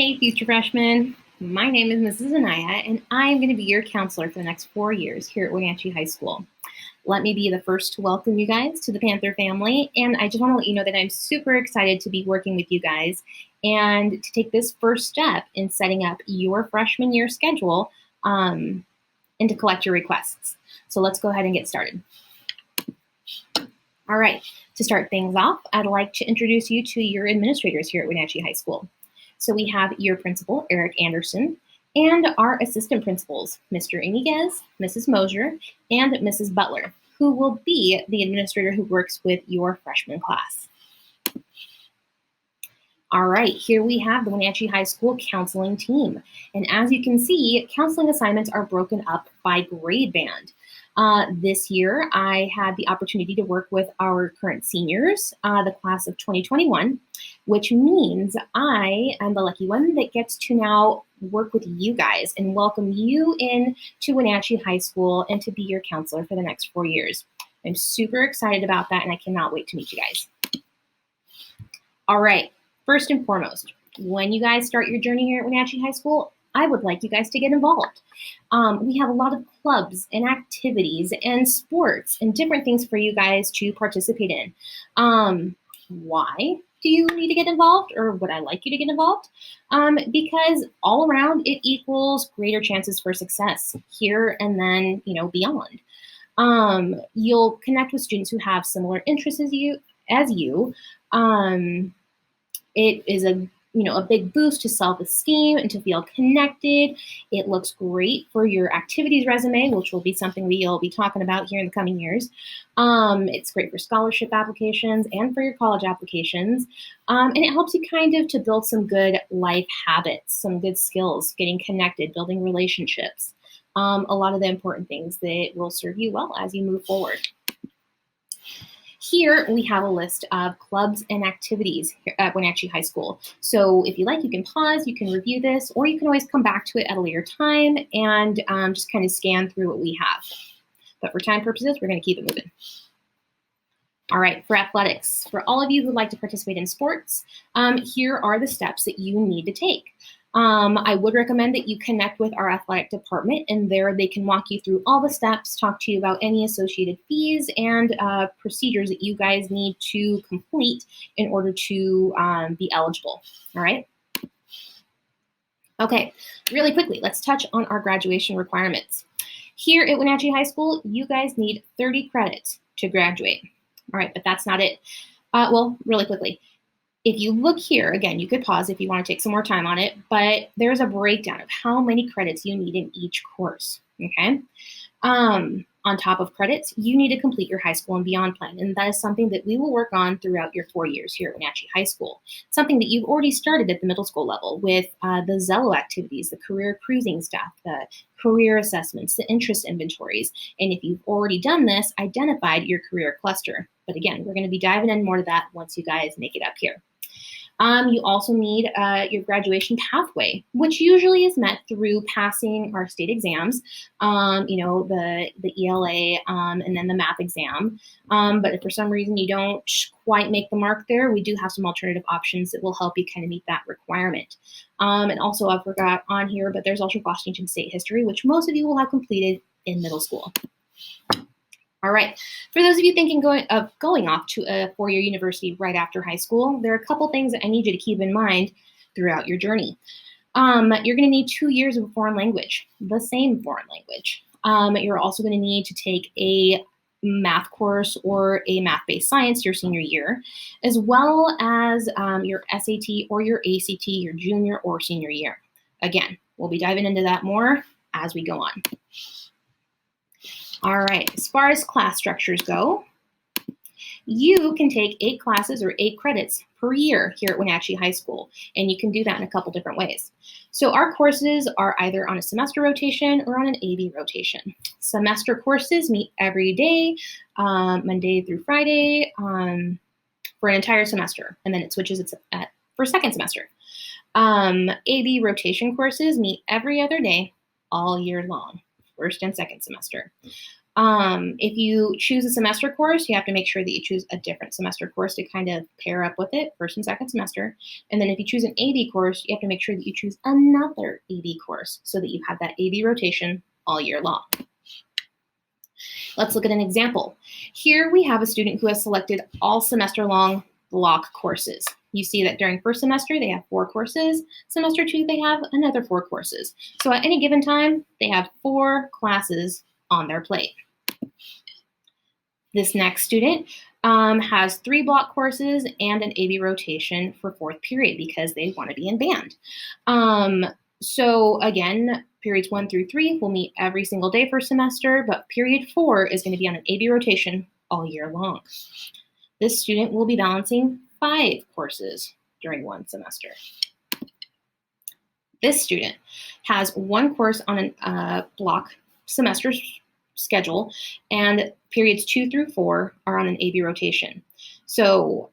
Hey, future freshmen. My name is Mrs. Anaya, and I'm going to be your counselor for the next 4 years here at Wenatchee High School. Let me be the first to welcome you guys to the Panther family, and I just want to let you know that I'm super excited to be working with you guys and to take this first step in setting up your freshman year schedule and to collect your requests. So let's go ahead and get started. All right, to start things off, I'd like to introduce you to your administrators here at Wenatchee High School. So we have your principal, Eric Anderson, and our assistant principals, Mr. Iniguez, Mrs. Mosier, and Mrs. Butler, who will be the administrator who works with your freshman class. All right, here we have the Wenatchee High School counseling team. And as you can see, counseling assignments are broken up by grade band. This year, I had the opportunity to work with our current seniors, the class of 2021, which means I am the lucky one that gets to now work with you guys and welcome you in to Wenatchee High School and to be your counselor for the next 4 years. I'm super excited about that, and I cannot wait to meet you guys. All right, first and foremost, when you guys start your journey here at Wenatchee High School, I would like you guys to get involved. We have a lot of clubs and activities and sports and different things for you guys to participate in. Why do you need to get involved, or would I like you to get involved? Because all around it equals greater chances for success here and then, beyond. You'll connect with students who have similar interests as you. It is a big boost to self-esteem and to feel connected. It looks great for your activities resume, which will be something we'll be talking about here in the coming years. It's great for scholarship applications and for your college applications. And it helps you kind of to build some good life habits, some good skills, getting connected, building relationships. A lot of the important things that will serve you well as you move forward. Here we have a list of clubs and activities at Wenatchee High School. So if you like, you can pause, you can review this, or you can always come back to it at a later time and just kind of scan through what we have. But for time purposes, we're going to keep it moving. All right, for athletics, for all of you who would like to participate in sports, here are the steps that you need to take. I would recommend that you connect with our athletic department, and there they can walk you through all the steps, talk to you about any associated fees and procedures that you guys need to complete in order to be eligible. All right. Okay, really quickly, let's touch on our graduation requirements. Here at Wenatchee High School, you guys need 30 credits to graduate. All right, but that's not it. Well, really quickly. If you look here, again, you could pause if you want to take some more time on it, but there's a breakdown of how many credits you need in each course, okay? On top of credits, you need to complete your high school and beyond plan, and that is something that we will work on throughout your 4 years here at Wenatchee High School. Something that you've already started at the middle school level with the Zello activities, the career cruising stuff, the career assessments, the interest inventories, and if you've already done this, identified your career cluster. But again, we're going to be diving in more to that once you guys make it up here. You also need your graduation pathway, which usually is met through passing our state exams, the ELA, and then the math exam. But if for some reason you don't quite make the mark there, we do have some alternative options that will help you kind of meet that requirement. And also, I forgot on here, but there's also Washington State history, which most of you will have completed in middle school. All right, for those of you thinking of going off to a four-year university right after high school, there are a couple things that I need you to keep in mind throughout your journey. You're going to need 2 years of a foreign language, the same foreign language. You're also going to need to take a math course or a math-based science your senior year, as well as your SAT or your ACT your junior or senior year. Again, we'll be diving into that more as we go on. All right, as far as class structures go, you can take 8 classes or 8 credits per year here at Wenatchee High School, and you can do that in a couple different ways. So our courses are either on a semester rotation or on an AB rotation. Semester courses meet every day, Monday through Friday, for an entire semester, and then it switches for second semester. AB rotation courses meet every other day all year long. First and second semester. If you choose a semester course, you have to make sure that you choose a different semester course to kind of pair up with it, first and second semester. And then if you choose an AB course, you have to make sure that you choose another AB course so that you have that AB rotation all year long. Let's look at an example. Here we have a student who has selected all semester long block courses. You see that during first semester, they have 4 courses. Semester 2, they have another 4 courses. So at any given time, they have 4 classes on their plate. This next student has 3 block courses and an AB rotation for 4th period because they want to be in band. So again, periods 1 through 3 will meet every single day for semester, but period 4 is going to be on an AB rotation all year long. This student will be balancing 5 courses during one semester. This student has 1 course on a block semester schedule, and periods 2 through 4 are on an AB rotation. So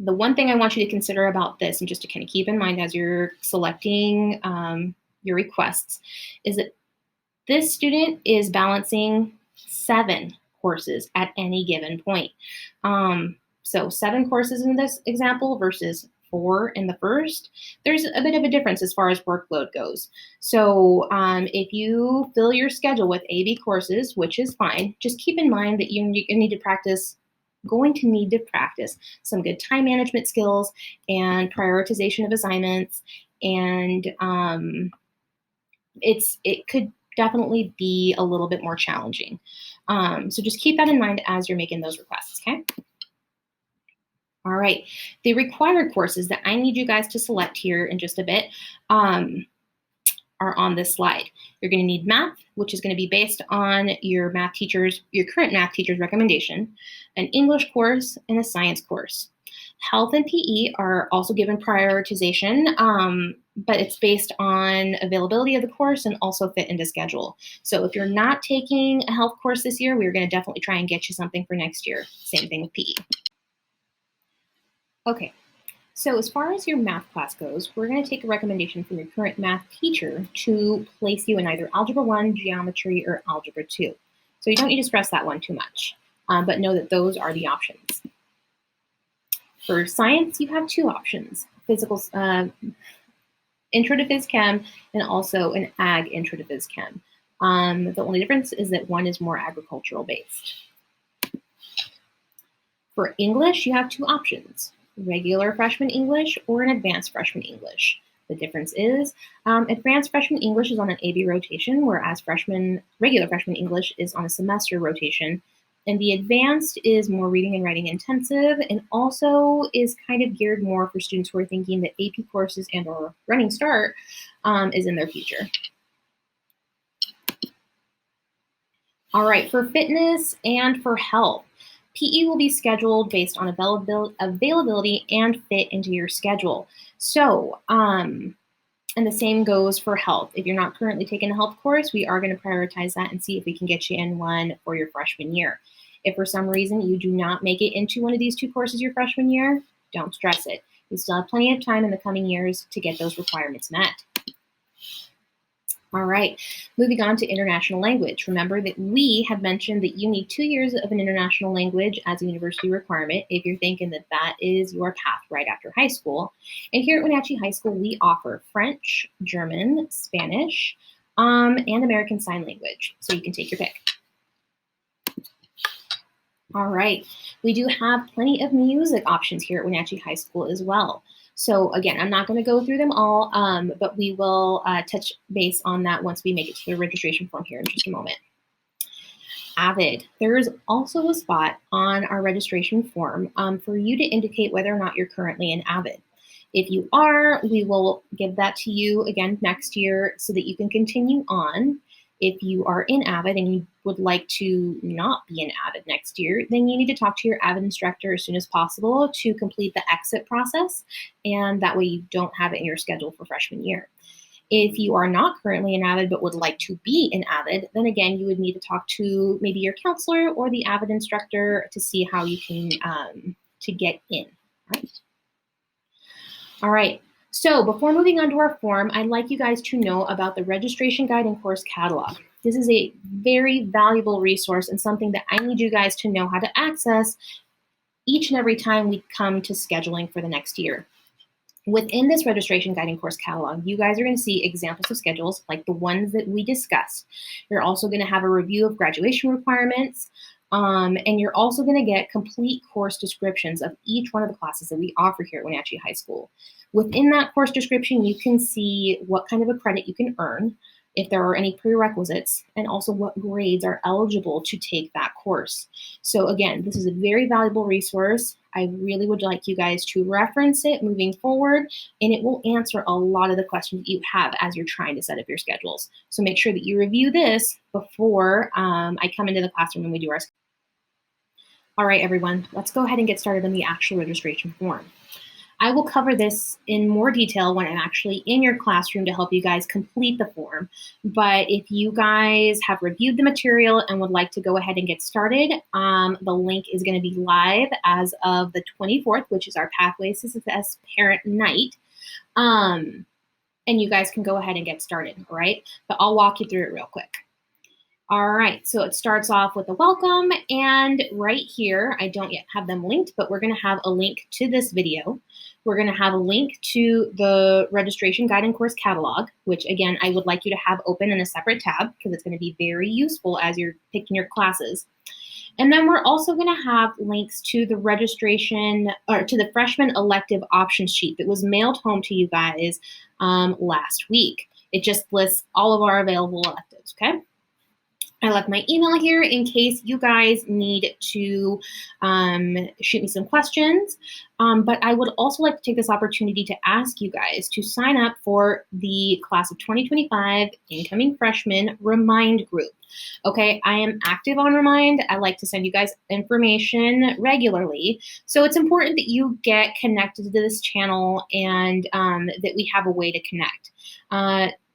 the one thing I want you to consider about this, and just to kind of keep in mind as you're selecting your requests, is that this student is balancing 7 courses at any given point. So 7 courses in this example versus 4 in the first, there's a bit of a difference as far as workload goes. So if you fill your schedule with AB courses, which is fine, just keep in mind that you need to practice some good time management skills and prioritization of assignments, and it could definitely be a little bit more challenging. So just keep that in mind as you're making those requests, okay? All right, the required courses that I need you guys to select here in just a bit are on this slide. You're going to need math, which is going to be based on your current math teacher's recommendation, an English course, and a science course. Health and PE are also given prioritization, but it's based on availability of the course and also fit into schedule. So if you're not taking a health course this year, we're going to definitely try and get you something for next year. Same thing with PE. Okay, so as far as your math class goes, we're going to take a recommendation from your current math teacher to place you in either Algebra 1, Geometry, or Algebra 2. So you don't need to stress that one too much, but know that those are the options. For science, you have 2 options, Intro to Phys Chem and also an Ag Intro to Phys Chem. The only difference is that one is more agricultural based. For English, you have 2 options, regular freshman English or an advanced freshman English. The difference is advanced freshman English is on an AB rotation, whereas regular freshman English is on a semester rotation. And the advanced is more reading and writing intensive and also is kind of geared more for students who are thinking that AP courses and or Running Start is in their future. All right, for fitness and for health, PE will be scheduled based on availability and fit into your schedule. So, and the same goes for health. If you're not currently taking a health course, we are going to prioritize that and see if we can get you in one for your freshman year. If for some reason you do not make it into one of these 2 courses your freshman year, don't stress it. You still have plenty of time in the coming years to get those requirements met. All right, moving on to international language. Remember that we had mentioned that you need 2 years of an international language as a university requirement if you're thinking that that is your path right after high school. And here at Wenatchee High School, we offer French, German, Spanish, and American Sign Language. So you can take your pick. All right, we do have plenty of music options here at Wenatchee High School as well. So again, I'm not going to go through them all, but we will touch base on that once we make it to the registration form here in just a moment. Avid. There is also a spot on our registration form for you to indicate whether or not you're currently in Avid. If you are, we will give that to you again next year so that you can continue on. If you are in Avid and you would like to not be in Avid next year, then you need to talk to your Avid instructor as soon as possible to complete the exit process, and that way you don't have it in your schedule for freshman year. If you are not currently in Avid but would like to be in Avid, then again, you would need to talk to maybe your counselor or the Avid instructor to see how you can to get in. All right. So before moving on to our form, I'd like you guys to know about the registration guide and course catalog. This is a very valuable resource and something that I need you guys to know how to access each and every time we come to scheduling for the next year. Within this registration guiding course catalog, you guys are going to see examples of schedules like the ones that we discussed. You're also going to have a review of graduation requirements, and you're also going to get complete course descriptions of each one of the classes that we offer here at Wenatchee High School. Within that course description, you can see what kind of a credit you can earn, if there are any prerequisites, and also what grades are eligible to take that course. So again, this is a very valuable resource. I really would like you guys to reference it moving forward, and it will answer a lot of the questions that you have as you're trying to set up your schedules. So make sure that you review this before I come into the classroom and we do our schedule. All right, everyone, let's go ahead and get started on the actual registration form. I will cover this in more detail when I'm actually in your classroom to help you guys complete the form. But if you guys have reviewed the material and would like to go ahead and get started, the link is going to be live as of the 24th, which is our Pathways to Success Parent Night. And you guys can go ahead and get started, all right? But I'll walk you through it real quick. All right, so it starts off with a welcome, and right here, I don't yet have them linked, but we're gonna have a link to this video. We're gonna have a link to the registration guide and course catalog, which again, I would like you to have open in a separate tab because it's gonna be very useful as you're picking your classes. And then we're also gonna have links to the registration, or to the freshman elective options sheet that was mailed home to you guys last week. It just lists all of our available electives, okay? I left my email here in case you guys need to shoot me some questions. But I would also like to take this opportunity to ask you guys to sign up for the class of 2025 incoming freshman Remind group. Okay, I am active on Remind. I like to send you guys information regularly. So it's important that you get connected to this channel and that we have a way to connect.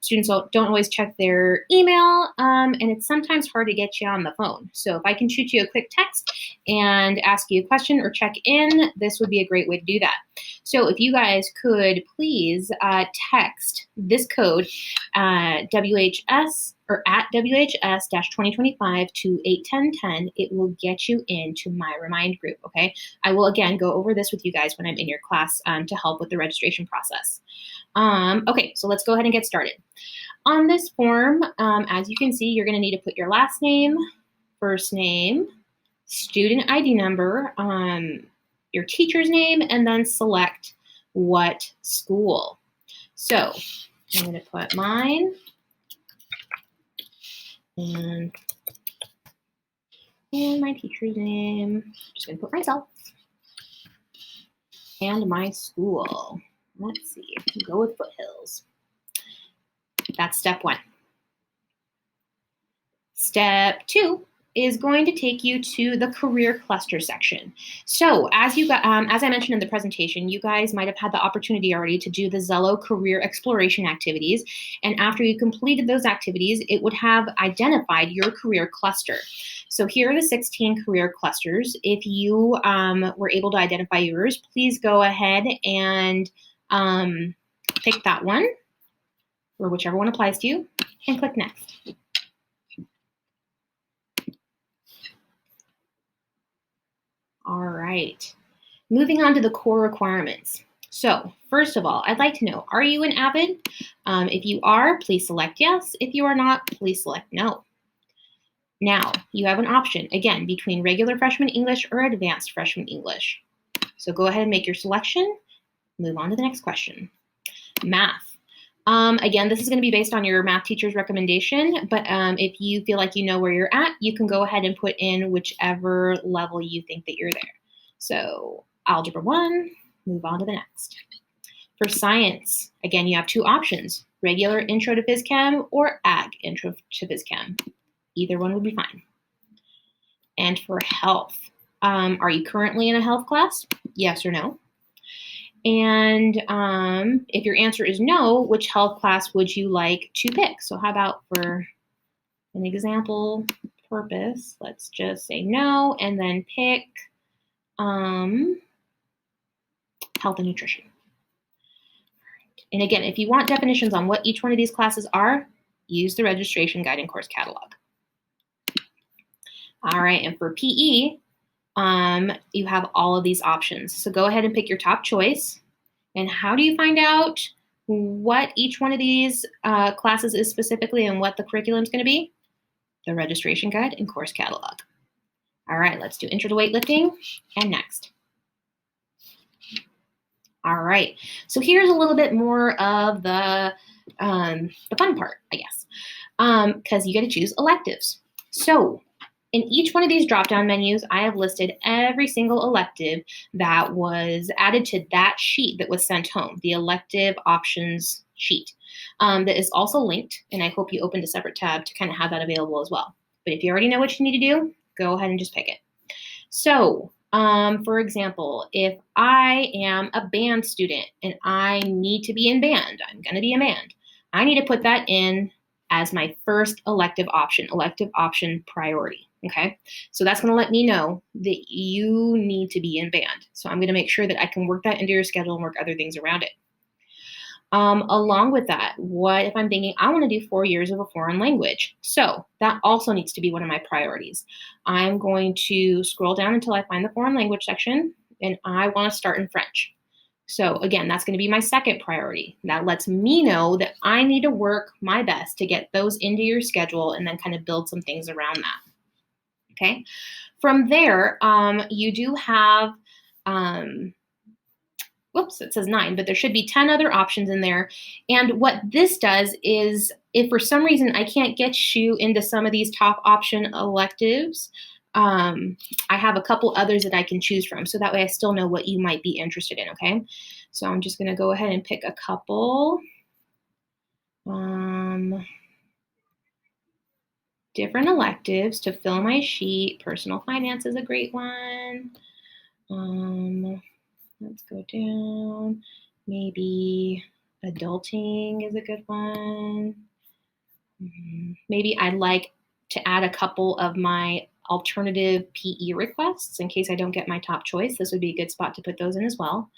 Students don't always check their email, and it's sometimes hard to get you on the phone. So if I can shoot you a quick text and ask you a question or check in, this would be a great way to do that. So if you guys could please text this code WHS or at WHS-2025 to 81010, it will get you into my Remind group, okay? I will again go over this with you guys when I'm in your class to help with the registration process. Okay, so let's go ahead and get started. On this form, as you can see, you're gonna need to put your last name, first name, student ID number, your teacher's name, and then select what school. So I'm gonna put mine and my teacher's name. I'm just gonna put myself and my school. Let's see, go with Foothills. That's step one. Step two is going to take you to the career cluster section. So as I mentioned in the presentation, you guys might have had the opportunity already to do the Zello career exploration activities. And after you completed those activities, it would have identified your career cluster. So here are the 16 career clusters. If you were able to identify yours, please go ahead and pick that one or whichever one applies to you and click next. All right, moving on to the core requirements. So first of all, I'd like to know, are you an AVID? If you are, please select yes. If you are not, please select no. Now, you have an option, again, between regular freshman English or advanced freshman English. So go ahead and make your selection. Move on to the next question. Math. Again, this is going to be based on your math teacher's recommendation, but if you feel like you know where you're at, you can go ahead and put in whichever level you think that you're there. So Algebra 1, move on to the next. For science, again, you have two options, regular Intro to Phys Chem or Ag Intro to Phys Chem. Either one would be fine. And for health, are you currently in a health class? Yes or no? And if your answer is no, which health class would you like to pick? So how about for an example purpose, let's just say no, and then pick health and nutrition. And again, if you want definitions on what each one of these classes are, use the registration guide and course catalog. All right, and for PE, you have all of these options. So go ahead and pick your top choice. And how do you find out what each one of these classes is specifically and what the curriculum is going to be? The registration guide and course catalog. All right, let's do intro to weightlifting and next. All right, so here's a little bit more of the fun part, I guess, because you get to choose electives. So in each one of these drop-down menus, I have listed every single elective that was added to that sheet that was sent home, the elective options sheet. That is also linked, and I hope you opened a separate tab to kind of have that available as well. But if you already know what you need to do, go ahead and just pick it. So, for example, if I am a band student and I need to be in band, I'm going to be in band, I need to put that in as my first elective option priority. Okay, so that's going to let me know that you need to be in band. So I'm going to make sure that I can work that into your schedule and work other things around it. Along with that, what if I'm thinking I want to do 4 years of a foreign language? So that also needs to be one of my priorities. I'm going to scroll down until I find the foreign language section, and I want to start in French. So again, that's going to be my second priority. That lets me know that I need to work my best to get those into your schedule and then kind of build some things around that. Okay. From there, you do have, whoops, it says 9, but there should be 10 other options in there. And what this does is if for some reason I can't get you into some of these top option electives, I have a couple others that I can choose from. So that way I still know what you might be interested in, okay? So I'm just going to go ahead and pick a couple. Different electives to fill my sheet. Personal finance is a great one. Let's go down. Maybe adulting is a good one. Maybe I'd like to add a couple of my alternative PE requests in case I don't get my top choice. This would be a good spot to put those in as well.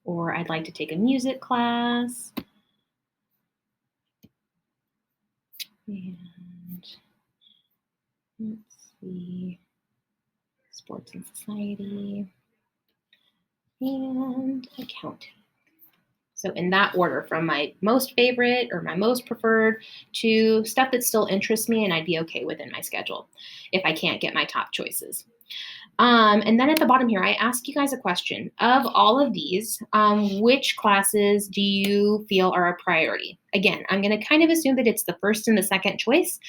Or I'd like to take a music class. And let's see, sports and society, and accounting. So in that order, from my most favorite or my most preferred to stuff that still interests me and I'd be okay with in my schedule if I can't get my top choices. And then at the bottom here, I ask you guys a question. Of all of these, which classes do you feel are a priority? Again, I'm going to kind of assume that it's the first and the second choice,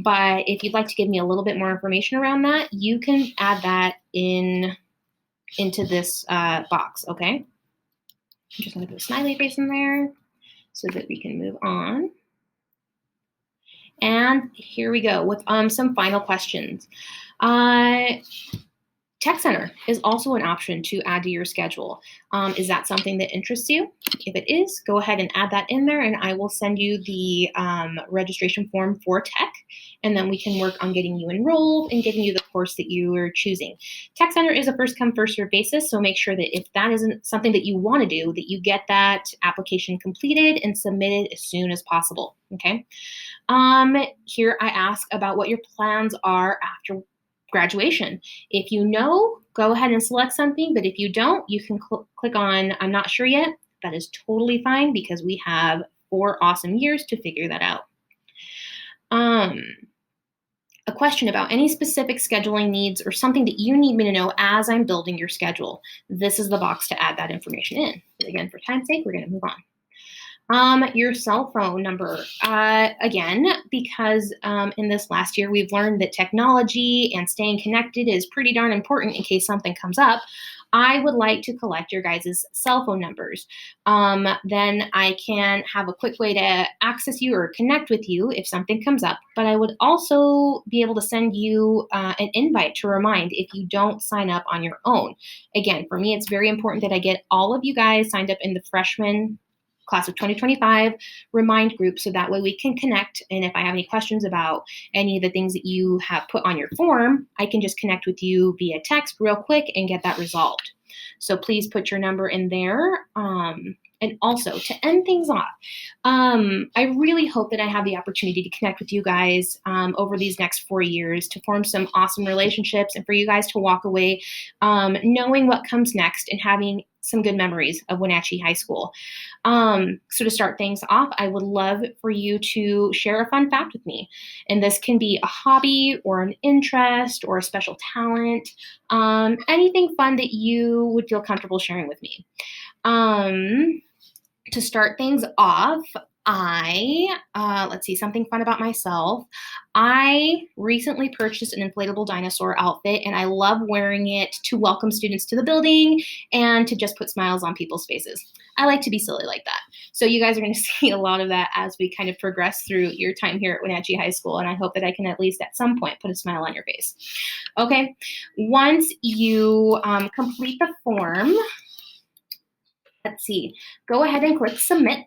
but if you'd like to give me a little bit more information around that, you can add that into this box, okay? I'm just going to put a smiley face in there so that we can move on. And here we go with some final questions. Tech Center is also an option to add to your schedule. Is that something that interests you? If it is, go ahead and add that in there and I will send you the registration form for tech, and then we can work on getting you enrolled and getting you the course that you are choosing. Tech Center is a first come, first served basis, so make sure that if that isn't something that you want to do, that you get that application completed and submitted as soon as possible, okay? Here I ask about what your plans are after graduation. If you know, go ahead and select something, but if you don't, you can click on I'm not sure yet. That is totally fine because we have 4 awesome years to figure that out. A question about any specific scheduling needs or something that you need me to know as I'm building your schedule. This is the box to add that information in. But again, for time's sake, we're going to move on. Your cell phone number, again, because in this last year, we've learned that technology and staying connected is pretty darn important in case something comes up. I would like to collect your guys' cell phone numbers. Then I can have a quick way to access you or connect with you if something comes up. But I would also be able to send you an invite to remind if you don't sign up on your own. Again, for me, it's very important that I get all of you guys signed up in the Freshmen class of 2025 remind group so that way we can connect, and if I have any questions about any of the things that you have put on your form, I can just connect with you via text real quick and get that resolved. So please put your number in there And also, to end things off, I really hope that I have the opportunity to connect with you guys over these next 4 years to form some awesome relationships and for you guys to walk away knowing what comes next and having some good memories of Wenatchee High School. So to start things off, I would love for you to share a fun fact with me. And this can be a hobby or an interest or a special talent, anything fun that you would feel comfortable sharing with me. To start things off, let's see, something fun about myself. I recently purchased an inflatable dinosaur outfit, and I love wearing it to welcome students to the building and to just put smiles on people's faces. I like to be silly like that. So you guys are going to see a lot of that as we kind of progress through your time here at Wenatchee High School, and I hope that I can at least at some point put a smile on your face. Okay, once you complete the form, let's see, go ahead and click submit.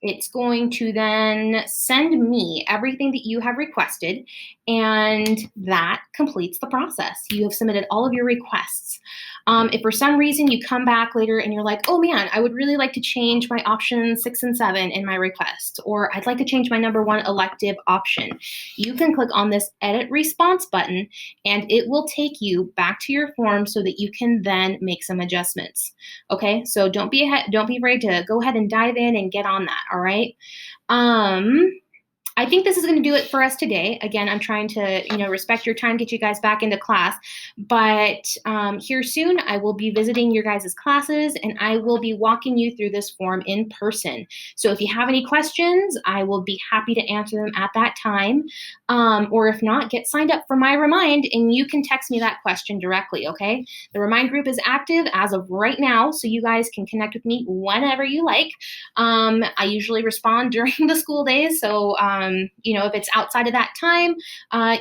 It's going to then send me everything that you have requested, and that completes the process. You have submitted all of your requests. If for some reason you come back later and you're like, oh man, I would really like to change my options 6 and 7 in my request, or I'd like to change my number 1 elective option, you can click on this edit response button and it will take you back to your form so that you can then make some adjustments. Okay, so don't be afraid to go ahead and dive in and get on that. All right. I think this is going to do it for us today. Again, I'm trying to, respect your time, get you guys back into class. But here soon, I will be visiting your guys' classes, and I will be walking you through this form in person. So if you have any questions, I will be happy to answer them at that time. Or if not, get signed up for my Remind, and you can text me that question directly, okay? The Remind group is active as of right now, so you guys can connect with me whenever you like. I usually respond during the school days, so if it's outside of that time,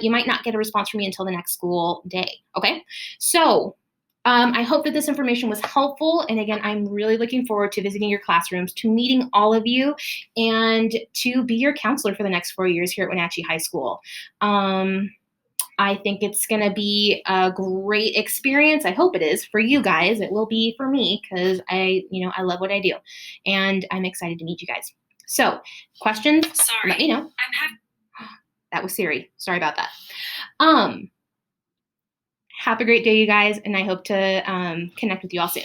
you might not get a response from me until the next school day. Okay. So I hope that this information was helpful. And again, I'm really looking forward to visiting your classrooms, to meeting all of you, and to be your counselor for the next 4 years here at Wenatchee High School. I think it's going to be a great experience. I hope it is for you guys. It will be for me because I love what I do, and I'm excited to meet you guys. So, questions? Sorry, let me know. That was Siri. Sorry about that. Have a great day, you guys, and I hope to connect with you all soon.